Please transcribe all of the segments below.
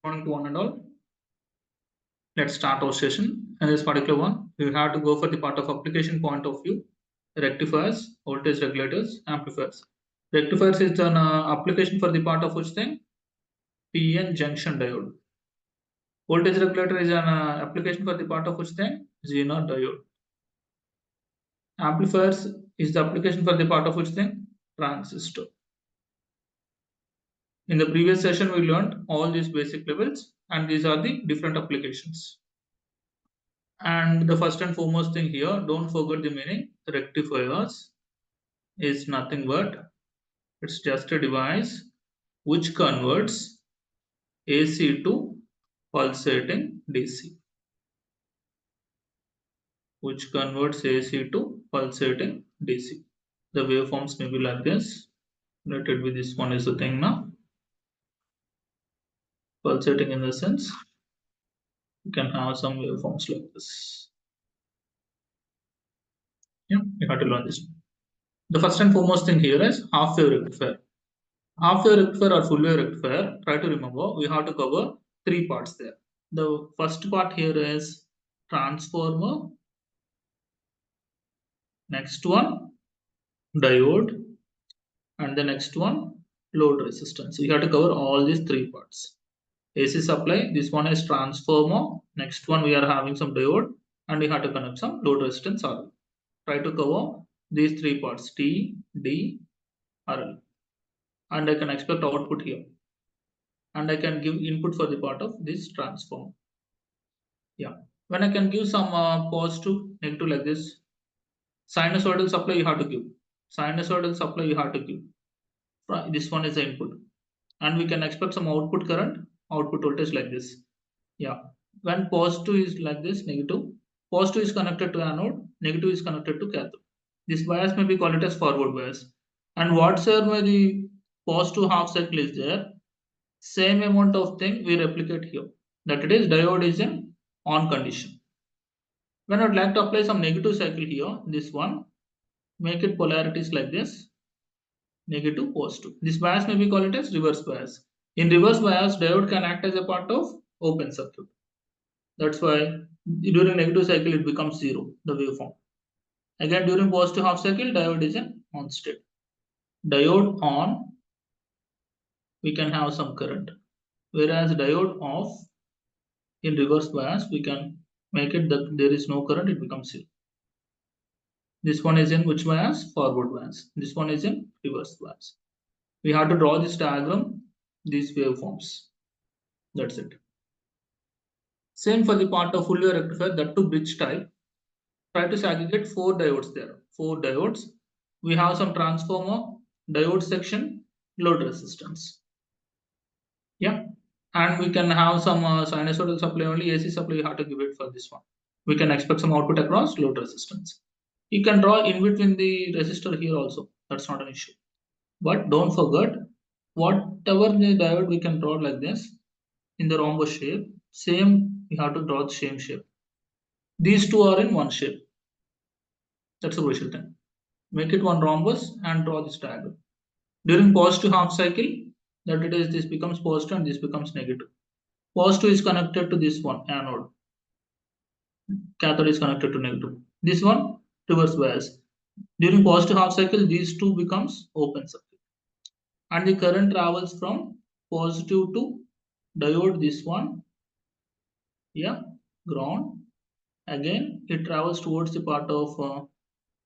Good morning to one and all. Let's start our session. In this particular one, we have to go for the part of application point of view. Rectifiers, voltage regulators, amplifiers. Rectifiers is an application for the part of which thing? PN junction diode. Voltage regulator is an application for the part of which thing? Zener diode. Amplifiers is the application for the part of which thing? Transistor. In the previous session, we learned all these basic levels, and these are the different applications. And the first and foremost thing here, don't forget the meaning. Rectifiers is nothing but it's just a device which converts AC to pulsating DC. Which converts AC to pulsating DC. The waveforms may be like this. Let it be this one is the thing now. Pulsating in the sense you can have some waveforms like this. Yeah, you have to learn this. The first and foremost thing here is half wave rectifier. Half wave rectifier or full wave rectifier, try to remember, we have to cover three parts there. The first part here is transformer, next one diode, and the next one load resistance. So we have to cover all these three parts. AC supply, this one is transformer, next one we are having some diode, and we have to connect some load resistance RL. Try to cover these three parts T, D, RL. And I can expect output here. And I can give input for the part of this transform. Yeah, when I can give some positive, negative like this, sinusoidal supply you have to give. Sinusoidal supply you have to give. This one is the input. And we can expect some output current, output voltage like this. Yeah, when positive is like this, negative, positive is connected to anode, negative is connected to cathode. This bias may be called as forward bias. And whatsoever the positive half cycle is there, same amount of thing we replicate here. That it is diode is in on condition. When I would like to apply some negative cycle here, this one, make it polarities like this, negative, positive. This bias may be called as reverse bias. In reverse bias, diode can act as a part of open circuit. That's why during negative cycle it becomes zero, the waveform. Again, during positive half cycle, diode is in on state. Diode on, we can have some current. Whereas diode off, in reverse bias, we can make it that there is no current, it becomes zero. This one is in which bias? Forward bias. This one is in reverse bias. We have to draw this diagram, these waveforms. That's it. Same for the part of full wave rectifier, that too bridge type. Try to segregate 4 diodes there. 4 diodes. We have some transformer, diode section, load resistance. Yeah. And we can have some sinusoidal supply only, AC supply you have to give it for this one. We can expect some output across load resistance. You can draw in between the resistor here also. That's not an issue. But don't forget, whatever the diode we can draw like this in the rhombus shape, same we have to draw the same shape. These two are in one shape. That's a crucial thing. Make it one rhombus and draw this diagram. During positive half cycle, that it is this becomes positive and this becomes negative. Positive is connected to this one, anode. Cathode is connected to negative. This one, reverse bias. During positive half cycle, these two becomes open circuit. And the current travels from positive to diode, this one. Yeah, ground. Again, it travels towards the part of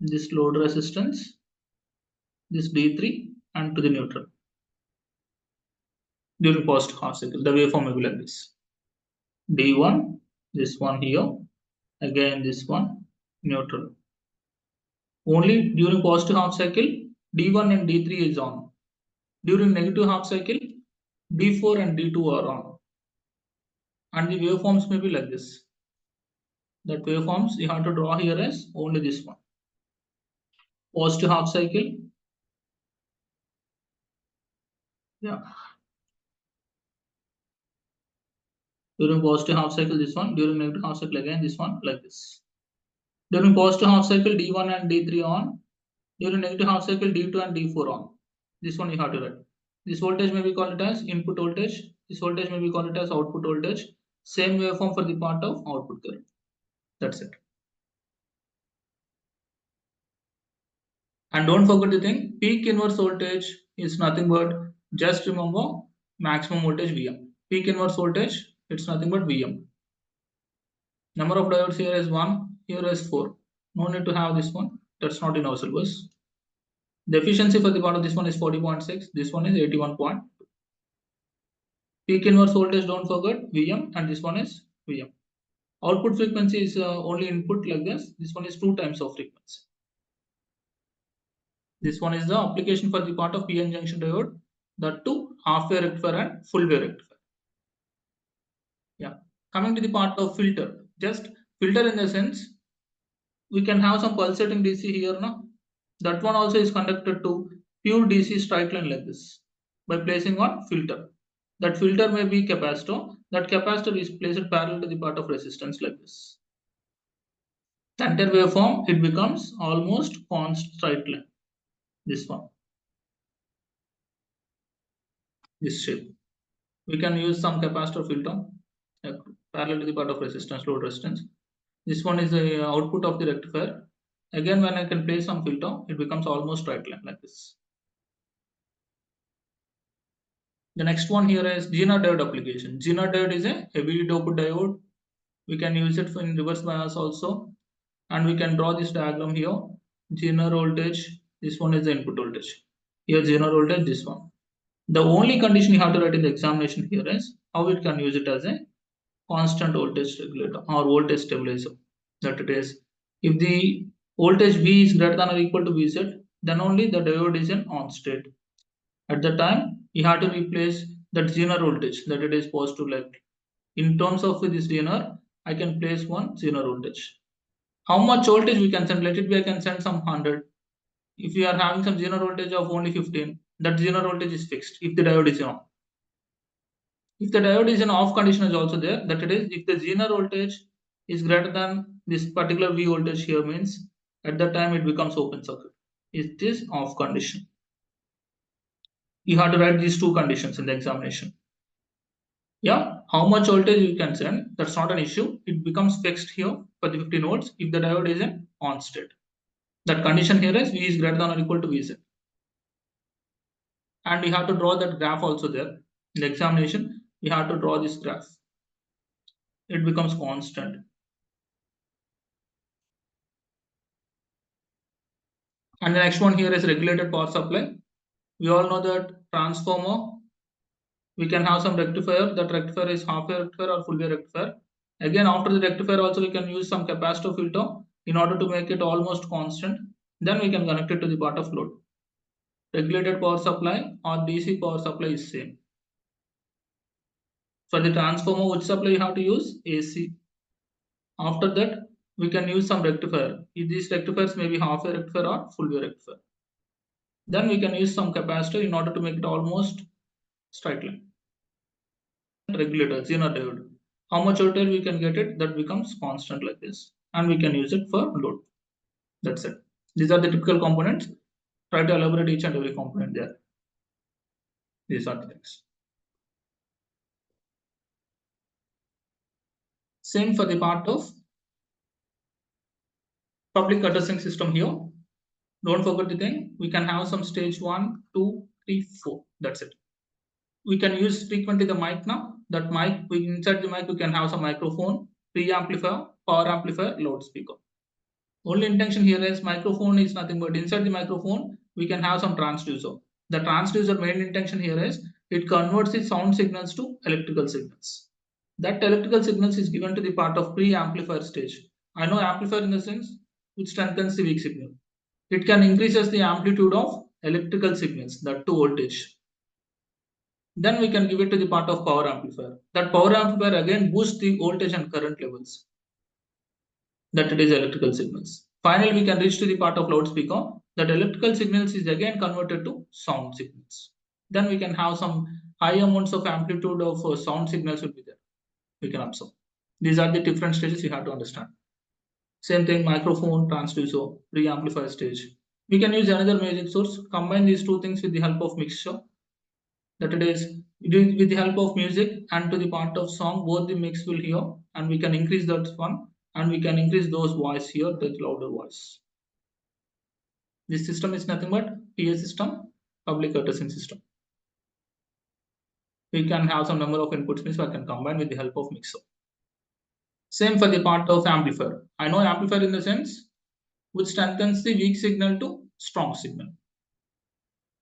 this load resistance, this D3, and to the neutral. During positive half cycle, the waveform will be like this. D1, this one here, again this one, neutral. Only during positive half cycle, D1 and D3 is on. During negative half cycle, D4 and D2 are on. And the waveforms may be like this. That waveforms you have to draw here as only this one. Positive half cycle. Yeah. During positive half cycle, this one. During negative half cycle, again this one, like this. During positive half cycle, D1 and D3 on. During negative half cycle, D2 and D4 on. This one you have to write. This voltage may be called as input voltage This voltage may be called it as output voltage. Same waveform for the part of output current. That's it. And don't forget the thing, peak inverse voltage is nothing but, just remember, maximum voltage Vm. Peak inverse voltage, it's nothing but Vm. Number of diodes here is 1, here is 4. No need to have this one. That's not in our syllabus. The efficiency for the part of this one is 40.6. This one is 81. Peak inverse voltage, don't forget, Vm, and this one is Vm. Output frequency is only input like this. This one is 2 times of frequency. This one is the application for the part of PN junction diode. That two half wave rectifier and full wave rectifier. Yeah. Coming to the part of filter. Just filter in the sense, we can have some pulsating DC here now. That one also is conducted to pure DC straight line like this by placing one filter. That filter may be capacitor. That capacitor is placed parallel to the part of resistance like this. The entire waveform, it becomes almost constant straight line. This one, this shape. We can use some capacitor filter parallel to the part of resistance, load resistance. This one is the output of the rectifier. Again, when I can place some filter, it becomes almost straight line like this. The next one here is Zener diode application. Zener diode is a heavily doped diode. We can use it in reverse bias also. And we can draw this diagram here. Zener voltage, this one is the input voltage. Here Zener voltage, this one. The only condition you have to write in the examination here is how we can use it as a constant voltage regulator or voltage stabilizer. That it is, if the voltage V is greater than or equal to Vz, then only the diode is in on state. At the time, you have to replace that Zener voltage, that it is positive like. In terms of this Zener, I can place one Zener voltage. How much voltage we can send? Let it be, I can send some 100. If you are having some Zener voltage of only 15, that Zener voltage is fixed if the diode is on. If the diode is in off condition is also there, that it is, if the Zener voltage is greater than this particular V voltage here, means at that time it becomes open circuit. It is off condition. You have to write these two conditions in the examination. Yeah, how much voltage you can send, that's not an issue. It becomes fixed here for the 15 volts if the diode is in on state. That condition here is V is greater than or equal to Vz. And we have to draw that graph also there. In the examination, we have to draw this graph. It becomes constant. And the next one here is regulated power supply. We all know that transformer, we can have some rectifier. That rectifier is half wave rectifier or full wave rectifier. Again, after the rectifier also we can use some capacitor filter in order to make it almost constant. Then we can connect it to the part of load. Regulated power supply or DC power supply is same. For the transformer, which supply you have to use? AC. After that, we can use some rectifier. These rectifiers may be half wave rectifier or full wave rectifier. Then we can use some capacitor in order to make it almost straight line. Regulator, Zener diode. How much voltage we can get it, that becomes constant like this. And we can use it for load. That's it. These are the typical components. Try to elaborate each and every component there. These are the things. Same for the part of public addressing system here. Don't forget the thing. We can have some stage 1, 2, 3, 4. That's it. We can use frequently the mic now. That mic, inside the mic, we can have some microphone, preamplifier, power amplifier, loudspeaker. Only intention here is microphone is nothing but inside the microphone, we can have some transducer. The transducer main intention here is it converts the sound signals to electrical signals. That electrical signals is given to the part of pre-amplifier stage. I know amplifier in the sense which strengthens the weak signal. It can increases the amplitude of electrical signals, that to voltage. Then we can give it to the part of power amplifier. That power amplifier again boosts the voltage and current levels. That it is electrical signals. Finally, we can reach to the part of loudspeaker. That electrical signals is again converted to sound signals. Then we can have some high amounts of amplitude of sound signals will be there. We can observe. These are the different stages you have to understand. Same thing, microphone, transducer, pre-amplifier stage. We can use another music source, combine these two things with the help of mixture. That it is With the help of music and to the part of song, both the mix will hear, and we can increase that one, and we can increase those voice here, that louder voice. This system is nothing but PA system, public addressing system. We can have some number of inputs, means I can combine with the help of mixer. Same for the part of amplifier. I know amplifier in the sense which strengthens the weak signal to strong signal.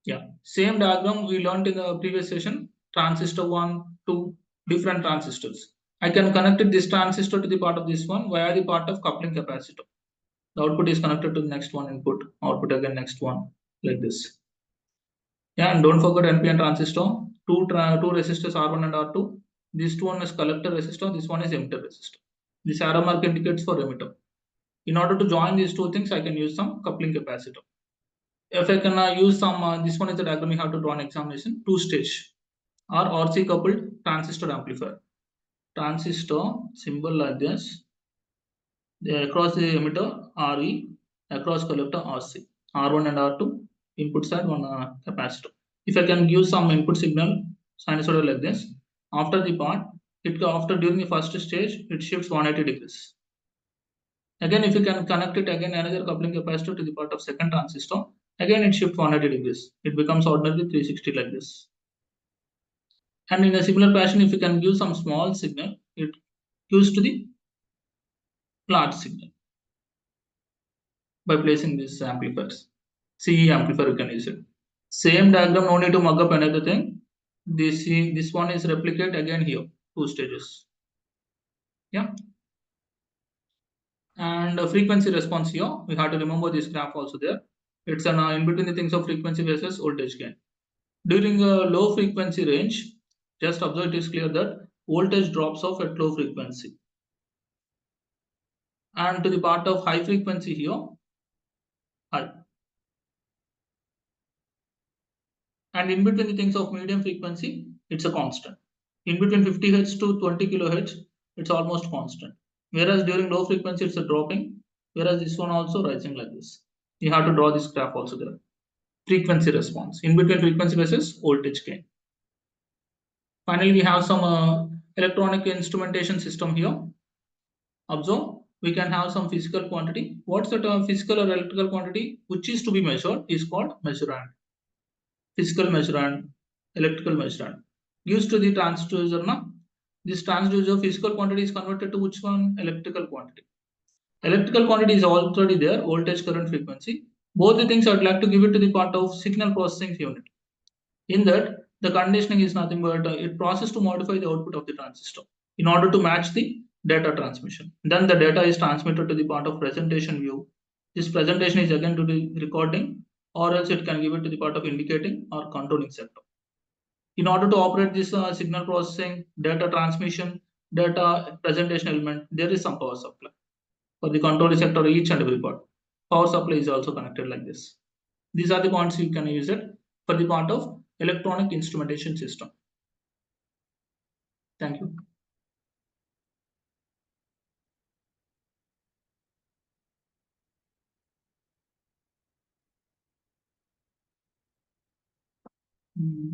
Yeah, same diagram we learned in the previous session. Transistor 1, 2, different transistors. I can connect this transistor to the part of this one via the part of coupling capacitor. The output is connected to the next one input, output again next one, like this. Yeah, and don't forget NPN transistor. Two resistors R1 and R2. This one is collector resistor, this one is emitter resistor. This arrow mark indicates for emitter. In order to join these two things, I can use some coupling capacitor. If I can use some, this one is the diagram we have to draw an examination, two stage or RC coupled transistor amplifier. Transistor symbol like this, across the emitter RE, across collector RC, R1 and R2, input side one capacitor. If I can give some input signal sinusoidal like this, after the part, after during the first stage, it shifts 180 degrees. Again, if you can connect it again another coupling capacitor to the part of second transistor, again it shifts 180 degrees. It becomes ordinary 360 like this. And in a similar fashion, if you can give some small signal, it gives to the large signal by placing these amplifiers. CE amplifier you can use it. Same diagram, no need to mug up another thing. This one is replicate again here, two stages. Yeah. And frequency response here, we have to remember this graph also there. It's an in between the things of frequency versus voltage gain. During a low frequency range, just observe it is clear that voltage drops off at low frequency. And to the part of high frequency here, high. And in between the things of medium frequency, it's a constant. In between 50 Hz to 20 kilohertz, it's almost constant. Whereas during low frequency, it's a dropping. Whereas this one also rising like this. You have to draw this graph also there. Frequency response. In between frequency versus voltage gain. Finally, we have some electronic instrumentation system here. Observe, we can have some physical quantity. What's the term physical or electrical quantity which is to be measured is called measurand. Physical measurand, electrical measurand. Used to the transducer, na? This transducer physical quantity is converted to which one? Electrical quantity. Electrical quantity is already there, voltage, current, frequency. Both the things I would like to give it to the part of signal processing unit. In that, the conditioning is nothing but it processes to modify the output of the transistor in order to match the data transmission. Then the data is transmitted to the part of presentation view. This presentation is again to the recording, or else it can give it to the part of indicating or controlling sector. In order to operate this signal processing, data transmission, data presentation element, there is some power supply. For the controlling sector, each and every part, power supply is also connected like this. These are the points you can use it for the part of electronic instrumentation system. Thank you. Mm.